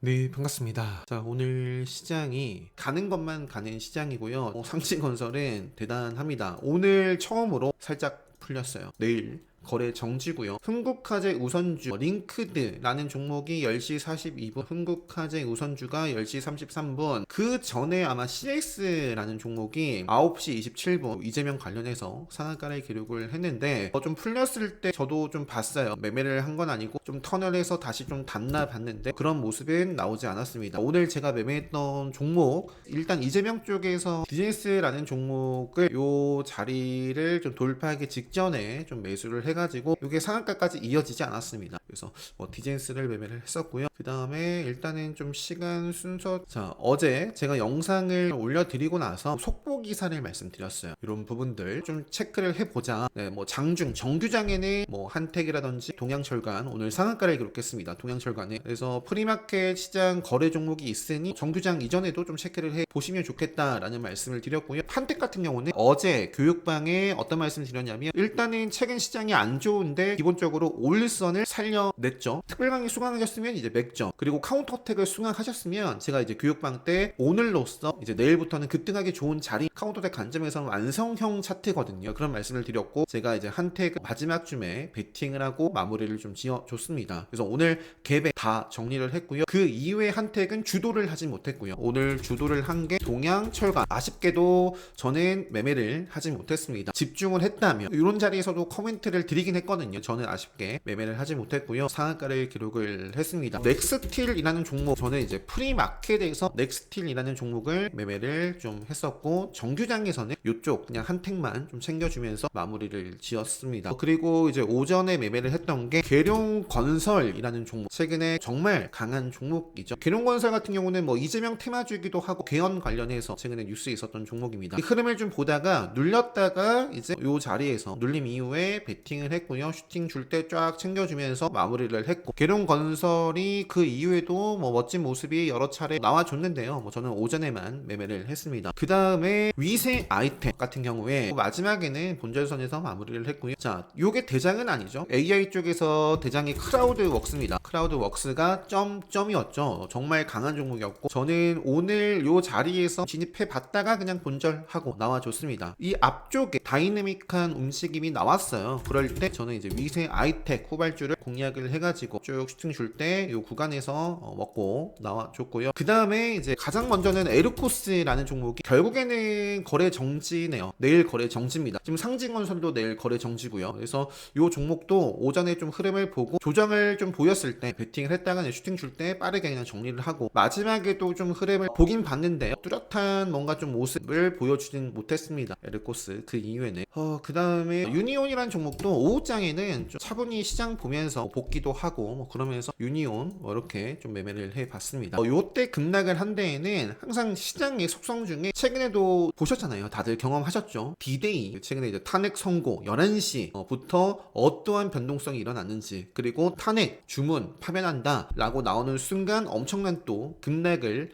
네, 반갑습니다. 자, 오늘 시장이 가는 것만 가는 시장이고요. 상승건설은 대단합니다. 오늘 처음으로 살짝 풀렸어요. 내일 거래 정지고요. 흥국화재 우선주 링크드라는 종목이 10시 42분, 흥국화재 우선주가 10시 33분, 그 전에 아마 CX라는 종목이 9시 27분 이재명 관련해서 상한가를 기록을 했는데 좀 풀렸을 때 저도 좀 봤어요. 매매를 한 건 아니고 좀 터널에서 다시 좀 닿나 봤는데 그런 모습은 나오지 않았습니다. 오늘 제가 매매했던 종목, 일단 이재명 쪽에서 DS라는 종목을 요 자리를 좀 돌파하기 직전에 좀 매수를 해가지고 이게 상한가까지 이어지지 않았습니다. 그래서 디젠스를 매매를 했었고요. 그 다음에 일단은 좀 시간 순서, 자, 어제 제가 영상을 올려드리고 나서 속보 기사를 말씀드렸어요. 이런 부분들 좀 체크를 해보자. 네, 장중 정규장에는 한택이라든지 동양철관 오늘 상한가를 기록했습니다. 동양철관에. 그래서 프리마켓 시장 거래 종목이 있으니 정규장 이전에도 좀 체크를 해 보시면 좋겠다라는 말씀을 드렸고요. 한택 같은 경우는 어제 교육방에 어떤 말씀을 드렸냐면, 일단은 최근 시장이 안 좋은데 기본적으로 올선을 살려냈죠. 특별강의 수강하셨으면 이제 맥죠. 그리고 카운터택을 수강하셨으면 제가 이제 교육방 때 오늘로써 이제 내일부터는 급등하기 좋은 자리, 카운터택 관점에서는 완성형 차트거든요. 그런 말씀을 드렸고, 제가 이제 한택 마지막 줌에 베팅을 하고 마무리를 좀 지어줬습니다. 그래서 오늘 갭에 다 정리를 했고요. 그 이후에 한택은 주도를 하지 못했고요. 오늘 주도를 한 게 동양철관. 아쉽게도 저는 매매를 하지 못했습니다. 집중을 했다면 이런 자리에서도 코멘트를 드리긴 했거든요. 저는 아쉽게 매매를 하지 못했고요. 상한가를 기록을 했습니다. 넥스틸이라는 종목, 저는 이제 프리마켓에서 넥스틸이라는 종목을 매매를 좀 했었고, 정규장에서는 이쪽 그냥 한택만 좀 챙겨주면서 마무리를 지었습니다. 그리고 이제 오전에 매매를 했던 게 계룡건설이라는 종목, 최근에 정말 강한 종목이죠. 계룡건설 같은 경우는 이재명 테마주기도 하고 개헌 관련해서 최근에 뉴스에 있었던 종목입니다. 이 흐름을 좀 보다가 눌렸다가 이제 요 자리에서 눌림 이후에 베팅을 했고요. 슈팅 줄 때 쫙 챙겨주면서 마무리를 했고, 계룡건설이 그 이후에도 멋진 모습이 여러 차례 나와줬는데요. 저는 오전에만 매매를 했습니다. 그 다음에 위세 아이텍 같은 경우에 마지막에는 본전선에서 마무리를 했고요. 자, 요게 대장은 아니죠. AI 쪽에서 대장이 크라우드웍스입니다. 크라우드웍스가 점이었죠. 정말 강한 종목이었고, 저는 오늘 요 자리에서 진입해 봤다가 그냥 본절하고 나와줬습니다. 이 앞쪽에 다이내믹한 움직임이 나왔어요. 그럴 때 저는 이제 위세 아이텍 후발주를 공략을 해가지고 쭉 슈팅 줄 때 요 구간에서 먹고 나와줬고요. 그 다음에 이제 가장 먼저는 에르코스라는 종목이 결국에는 거래 정지네요. 내일 거래 정지입니다. 지금 상징건설도 내일 거래 정지고요. 그래서 요 종목도 오전에 좀 흐름을 보고 조정을 좀 보였을 때 베팅을 했다가 슈팅 줄 때 빠르게 그냥 정리를 하고, 마지막에도 좀 흐름을 보긴 봤는데요. 뚜렷한 뭔가 좀 모습을 보여주진 못했습니다. 에르코스. 그 이후에는 그 다음에 유니온이라는 종목도 오후장에는 좀 차분히 시장 보면서 복귀도 하고 그러면서 유니온 이렇게 좀 매매를 해봤습니다. 요때 급락을 한 데에는 항상 시장의 속성 중에 최근에도 보셨잖아요. 다들 경험하셨죠. D-Day, 최근에 이제 탄핵 선고 11시부터 어떠한 변동성이 일어났는지, 그리고 탄핵 주문 파면한다 라고 나오는 순간 엄청난 또 급락을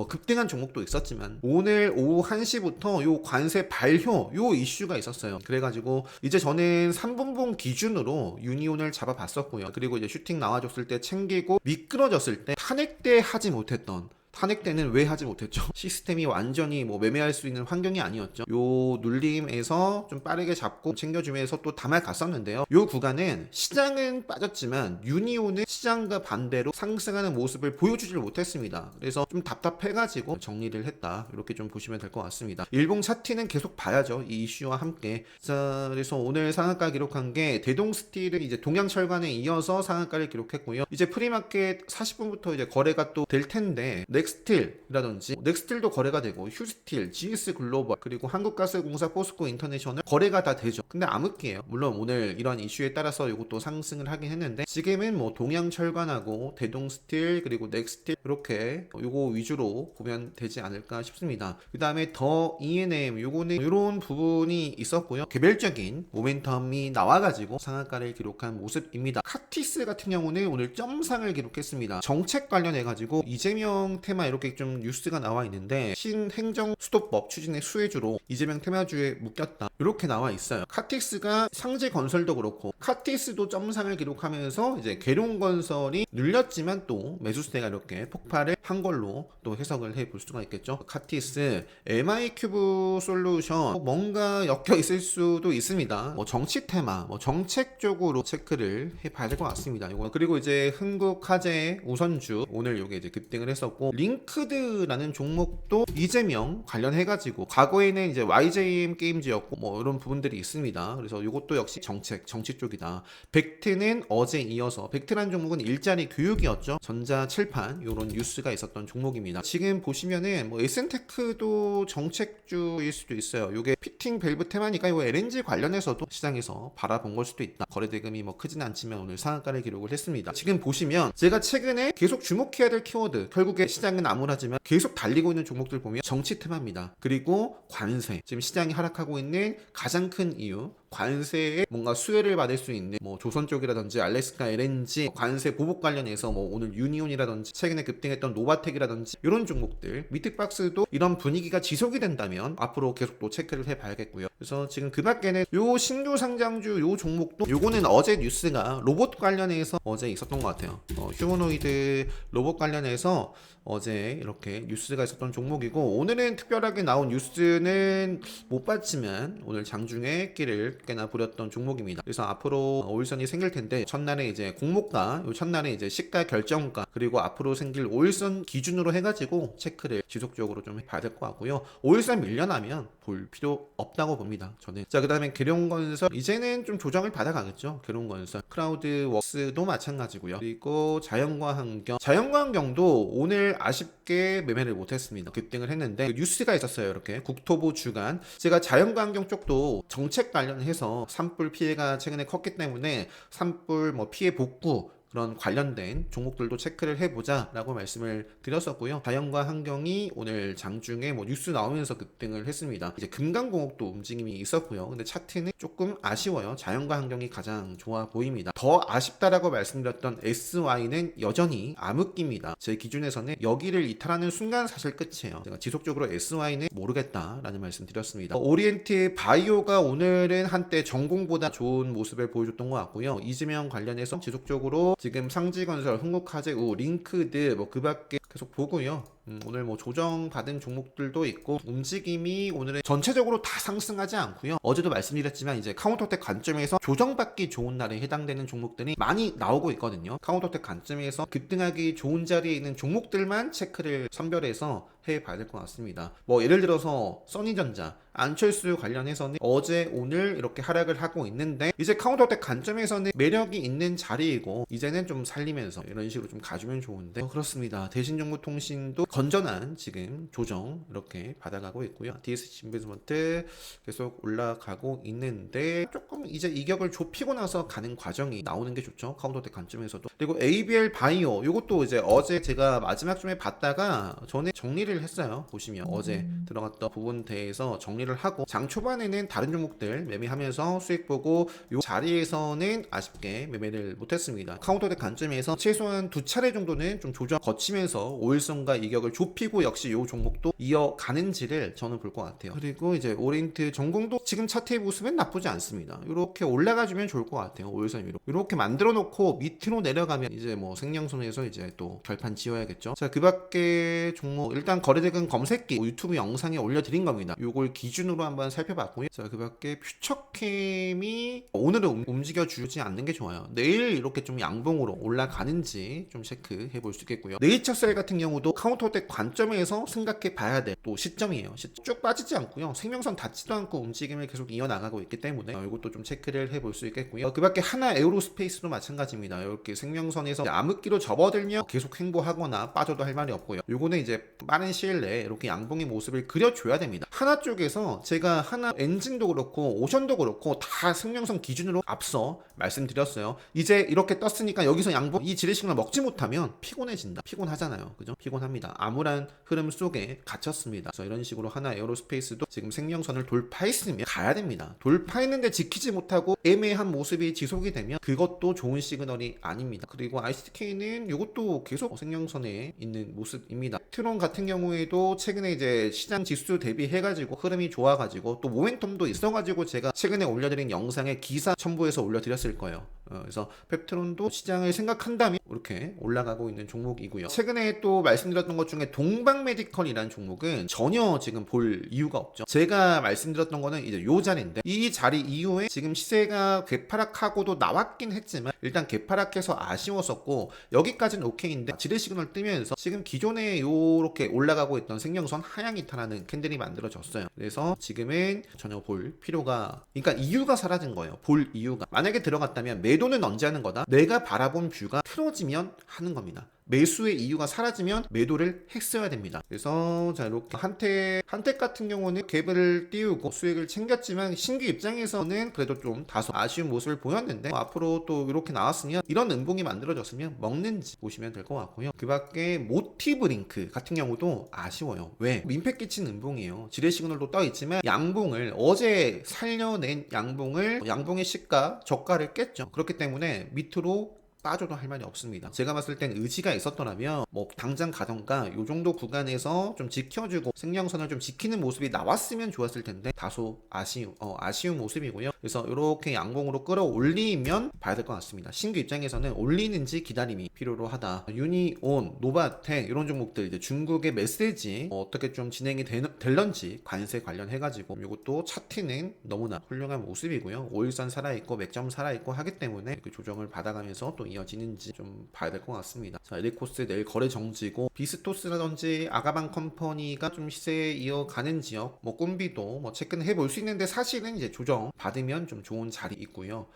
급등한 종목도 있었지만, 오늘 오후 1시부터 요 관세 발효 요 이슈가 있었어요. 그래가지고 이제 저는 3분봉 기준으로 유니온을 잡아봤었고요. 그리고 이제 슈팅 나와줬을 때 챙기고, 미끄러졌을 때 탄핵 때 하지 못했던, 탄핵 때는 왜 하지 못했죠? 시스템이 완전히 매매할 수 있는 환경이 아니었죠. 요 눌림에서 좀 빠르게 잡고 챙겨주면서 또 담아 갔었는데요. 요 구간은 시장은 빠졌지만 유니온은 시장과 반대로 상승하는 모습을 보여주질 못했습니다. 그래서 좀 답답해가지고 정리를 했다, 이렇게 좀 보시면 될 것 같습니다. 일봉 차트는 계속 봐야죠, 이 이슈와 함께. 자, 그래서 오늘 상한가 기록한 게 대동스틸은 이제 동양철관에 이어서 상한가를 기록했고요. 이제 프리마켓 40분부터 이제 거래가 또 될 텐데, 넥스틸이라든지, 넥스틸도 거래가 되고, 휴스틸, GS 글로벌, 그리고 한국가스공사, 포스코 인터내셔널 거래가 다 되죠. 근데 암흑기예요. 물론 오늘 이런 이슈에 따라서 이것도 상승을 하긴 했는데, 지금은 동양철관하고 대동스틸 그리고 넥스틸 이렇게 요거 위주로 보면 되지 않을까 싶습니다. 그 다음에 더 E&M, 요거는 이런 부분이 있었고요. 개별적인 모멘텀이 나와가지고 상한가를 기록한 모습입니다. 카티스 같은 경우는 오늘 점상을 기록했습니다. 정책 관련해가지고 이재명 테마 테마 이렇게 좀 뉴스가 나와 있는데 신행정 수도법 추진의 수혜주로 이재명 테마주에 묶였다 이렇게 나와 있어요. 카틱스가 상지건설도 그렇고 카틱스도 점상을 기록하면서 이제 계룡건설이 눌렸지만 또 매수세가 이렇게 폭발을 한 걸로 또 해석을 해볼 수가 있겠죠. 카틱스, MI큐브 솔루션 뭔가 엮여 있을 수도 있습니다. 뭐 정치 테마, 뭐 정책 쪽으로 체크를 해봐야 될 것 같습니다. 이거 그리고 이제 흥국화재 우선주 오늘 요게 이제 급등을 했었고 링크드라는 종목도 이재명 관련해가지고 과거에는 이제 YJM 게임즈였고 뭐 이런 부분들이 있습니다. 그래서 이것도 역시 정치 쪽이다. 벡트는 어제 이어서 벡트라는 종목은 일자리 교육이었죠. 전자 칠판 이런 뉴스가 있었던 종목입니다. 지금 보시면은 뭐 에센테크도 정책주일 수도 있어요. 이게 피팅 밸브 테마니까 이거 LNG 관련해서도 시장에서 바라본 걸 수도 있다. 거래 대금이 뭐 크진 않지만 오늘 상한가를 기록을 했습니다. 지금 보시면 제가 최근에 계속 주목해야 될 키워드, 결국에 시장은 암울하지만 계속 달리고 있는 종목들 보면 정치 테마입니다. 그리고 관세, 지금 시장이 하락하고 있는 가장 큰 이유, 관세에 뭔가 수혜를 받을 수 있는 뭐 조선 쪽이라든지 알래스카 LNG 관세 보복 관련해서 뭐 오늘 유니온이라든지 최근에 급등했던 노바텍이라든지 이런 종목들 미트박스도 이런 분위기가 지속이 된다면 앞으로 계속 또 체크를 해봐야겠고요. 그래서 지금 그 밖에는 요 신규 상장주 요 종목도 요거는 어제 뉴스가 로봇 관련해서 어제 있었던 것 같아요. 휴머노이드 로봇 관련해서 어제 이렇게 뉴스가 있었던 종목이고 오늘은 특별하게 나온 뉴스는 못 봤지만 오늘 장중에 끼를 꽤나 부렸던 종목입니다. 그래서 앞으로 오일선이 생길 텐데 첫날에 이제 공모가, 요 첫날에 이제 시가 결정가 그리고 앞으로 생길 오일선 기준으로 해가지고 체크를 지속적으로 좀 해봐야 될 것 같고요. 오일선 밀려나면 볼 필요 없다고 봅니다. 저는. 자, 그 다음에 계룡건설 이제는 좀 조정을 받아가겠죠. 계룡건설, 크라우드웍스도 마찬가지고요. 그리고 자연과환경도 오늘 아쉽게 매매를 못했습니다. 급등을 했는데 뉴스가 있었어요. 이렇게 국토부 주간 제가 자연환경 쪽도 정책 관련해서 산불 피해가 최근에 컸기 때문에 산불 뭐 피해 복구 그런 관련된 종목들도 체크를 해보자 라고 말씀을 드렸었고요. 자연과 환경이 오늘 장중에 뭐 뉴스 나오면서 급등을 했습니다. 이제 금강공업도 움직임이 있었고요. 근데 차트는 조금 아쉬워요. 자연과 환경이 가장 좋아 보입니다. 더 아쉽다라고 말씀드렸던 SY는 여전히 암흑기입니다. 제 기준에서는 여기를 이탈하는 순간 사실 끝이에요. 제가 지속적으로 SY는 모르겠다라는 말씀 드렸습니다. 오리엔트 바이오가 오늘은 한때 전공보다 좋은 모습을 보여줬던 것 같고요. 이재명 관련해서 지속적으로 지금 상지건설, 흥국화재, 링크드 뭐 그 밖에 계속 보고요. 오늘 뭐 조정받은 종목들도 있고 움직임이 오늘은 전체적으로 다 상승하지 않고요. 어제도 말씀드렸지만 이제 카운터텍 관점에서 조정받기 좋은 날에 해당되는 종목들이 많이 나오고 있거든요. 카운터텍 관점에서 급등하기 좋은 자리에 있는 종목들만 체크를 선별해서 해봐야 될 것 같습니다. 뭐 예를 들어서 써니전자, 안철수 관련해서는 어제 오늘 이렇게 하락을 하고 있는데 이제 카운터텍 관점에서는 매력이 있는 자리이고 이제는 좀 살리면서 이런 식으로 좀 가주면 좋은데 그렇습니다. 대신정보통신도 건전한 지금 조정 이렇게 받아가고 있고요. DSC 인베스먼트 계속 올라가고 있는데 조금 이제 이격을 좁히고 나서 가는 과정이 나오는 게 좋죠. 카운터텍 관점에서도. 그리고 ABL 바이오 이것도 이제 어제 제가 마지막 쯤에 봤다가 전에 정리를 했어요. 보시면 어제 들어갔던 부분 대해서 정리를 하고 장 초반에는 다른 종목들 매매하면서 수익 보고 이 자리에서는 아쉽게 매매를 못했습니다. 카운터텍 관점에서 최소한 두 차례 정도는 좀 조정 거치면서 5일선과 이격을 좁히고 역시 이 종목도 이어가는지를 저는 볼 것 같아요. 그리고 이제 오리엔트 전공도 지금 차트의 모습은 나쁘지 않습니다. 이렇게 올라가주면 좋을 것 같아요. 5일선 위로 이렇게 만들어 놓고 밑으로 내려가면 이제 뭐 생명선에서 이제 또 결판 지어야겠죠. 자, 그 밖에 종목 일단 거래대금 검색기 유튜브 영상에 올려드린 겁니다. 요걸 기준으로 한번 살펴봤고요. 자, 그 밖에 퓨처캠이 오늘은 움직여주지 않는 게 좋아요. 내일 이렇게 좀 양봉으로 올라가는지 좀 체크해 볼 수 있겠고요. 네이처셀 같은 경우도 카운터텍 관점에서 생각해 봐야 될 또 시점이에요. 쭉 빠지지 않고요. 생명선 닿지도 않고 움직임을 계속 이어나가고 있기 때문에 이것도 좀 체크를 해볼 수 있겠고요. 그 밖에 하나 에어로스페이스도 마찬가지입니다. 이렇게 생명선에서 암흑기로 접어들며 계속 횡보하거나 빠져도 할 말이 없고요. 요거는 이제 빠른 시일 내에 이렇게 양봉의 모습을 그려줘야 됩니다. 하나 쪽에서 제가 하나 엔진도 그렇고 오션도 그렇고 다 생명선 기준으로 앞서 말씀드렸어요. 이제 이렇게 떴으니까 여기서 양봉 이 지뢰 시그널 먹지 못하면 피곤해진다. 피곤하잖아요. 피곤해요. 그죠? 피곤합니다. 암울한 흐름 속에 갇혔습니다. 그래서 이런 식으로 하나 에어로스페이스도 지금 생명선을 돌파했으면 가야 됩니다. 돌파했는데 지키지 못하고 애매한 모습이 지속이 되면 그것도 좋은 시그널이 아닙니다. 그리고 ICTK는 이것도 계속 생명선에 있는 모습입니다. 트론 같은 경우에도 최근에 이제 시장 지수 대비해가지고 흐름이 좋아가지고 또 모멘텀도 있어가지고 제가 최근에 올려드린 영상에 기사 첨부해서 올려드렸을 거예요. 그래서 펩트론도 시장을 생각한다면 이렇게 올라가고 있는 종목이고요. 최근에 또 말씀드렸던 것 중에 동방메디컬이라는 종목은 전혀 지금 볼 이유가 없죠. 제가 말씀드렸던 거는 이제 요 자리인데 이 자리 이후에 지금 시세가 괴파락하고도 나왔긴 했지만 일단 괴파락해서 아쉬웠었고 여기까지는 오케이인데 지뢰 시그널 뜨면서 지금 기존에 요렇게 올라가고 있던 생명선 하향 이탈하는 캔들이 만들어졌어요. 그래서 지금은 전혀 볼 필요가, 그러니까 이유가 사라진 거예요. 볼 이유가. 만약에 들어갔다면 매도는 언제 하는 거다? 내가 바라본 뷰가 틀어지면 하는 겁니다. 매수의 이유가 사라지면 매도를 했어야 됩니다. 그래서 자 이렇게 한택 같은 경우는 갭을 띄우고 수익을 챙겼지만 신규 입장에서는 그래도 좀 다소 아쉬운 모습을 보였는데 앞으로 또 이렇게 나왔으면 이런 음봉이 만들어졌으면 먹는지 보시면 될 것 같고요. 그 밖에 모티브 링크 같은 경우도 아쉬워요. 왜? 민폐 끼친 음봉이에요. 지뢰 시그널도 떠 있지만 양봉을 어제 살려낸 양봉의 시가 저가를 깼죠. 그렇기 때문에 밑으로 빠져도 할 말이 없습니다. 제가 봤을 땐 의지가 있었더라면 뭐 당장 가던가 요 정도 구간에서 좀 지켜주고 생명선을 좀 지키는 모습이 나왔으면 좋았을 텐데 다소 아쉬운 모습이고요. 그래서 이렇게 양봉으로 끌어올리면 봐야 될 것 같습니다. 신규 입장에서는 올리는지 기다림이 필요로 하다. 유니온, 노바텍 이런 종목들 이제 중국의 메시지 어떻게 좀 진행이 될런지 관세 관련해가지고 이것도 차트는 너무나 훌륭한 모습이고요. 오일선 살아있고 맥점 살아있고 하기 때문에 그 조정을 받아가면서 또 이어지는지 좀 봐야 될 것 같습니다. 자, 에리코스 내일 거래 정지고 비스토스라든지 아가방 컴퍼니가 좀 시세에 이어가는 지역, 뭐 꿈비도 뭐 체크는 해볼 수 있는데 사실은 이제 조정 받으면 좀 좋은 자리 있고요.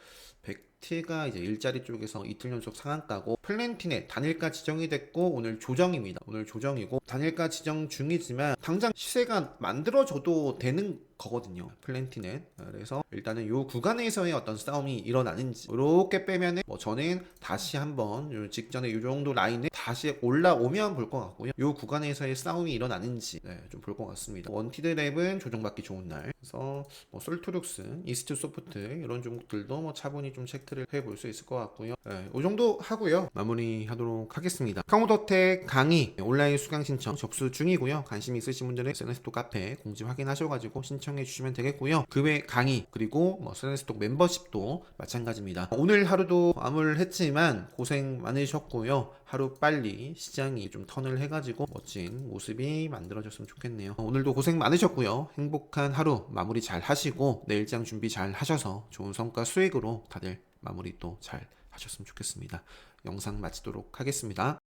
가 이제 일자리 쪽에서 이틀 연속 상한가고 플랜티넷 단일가 지정이 됐고 오늘 조정입니다. 오늘 조정이고 단일가 지정 중이지만 당장 시세가 만들어져도 되는 거거든요. 플랜티넷. 그래서 일단은 요 구간에서의 어떤 싸움이 일어나는지 이렇게 빼면은 뭐 저는 다시 한번 요 직전에 요 정도 라인에 다시 올라오면 볼 것 같고요. 요 구간에서의 싸움이 일어나는지 좀 볼 것 같습니다. 원티드랩은 조정받기 좋은 날. 그래서 뭐 솔트룩스, 이스트 소프트 이런 종목들도 뭐 차분히 좀 체크를 해볼 수 있을 것 같고요. 이 정도 하고요. 마무리하도록 하겠습니다. 카운터텍 강의 온라인 수강 신청 접수 중이고요. 관심 있으신 분들은 세네스톡 카페 공지 확인하셔가지고 신청해 주시면 되겠고요. 그 외 강의 그리고 뭐 세네스톡 멤버십도 마찬가지입니다. 오늘 하루도 암울했지만 고생 많으셨고요. 하루 빨리 시장이 좀 턴을 해가지고 멋진 모습이 만들어졌으면 좋겠네요. 오늘도 고생 많으셨고요. 행복한 하루 마무리 잘 하시고 내일장 준비 잘 하셔서 좋은 성과 수익으로 다들 마무리 또 잘 하셨으면 좋겠습니다. 영상 마치도록 하겠습니다.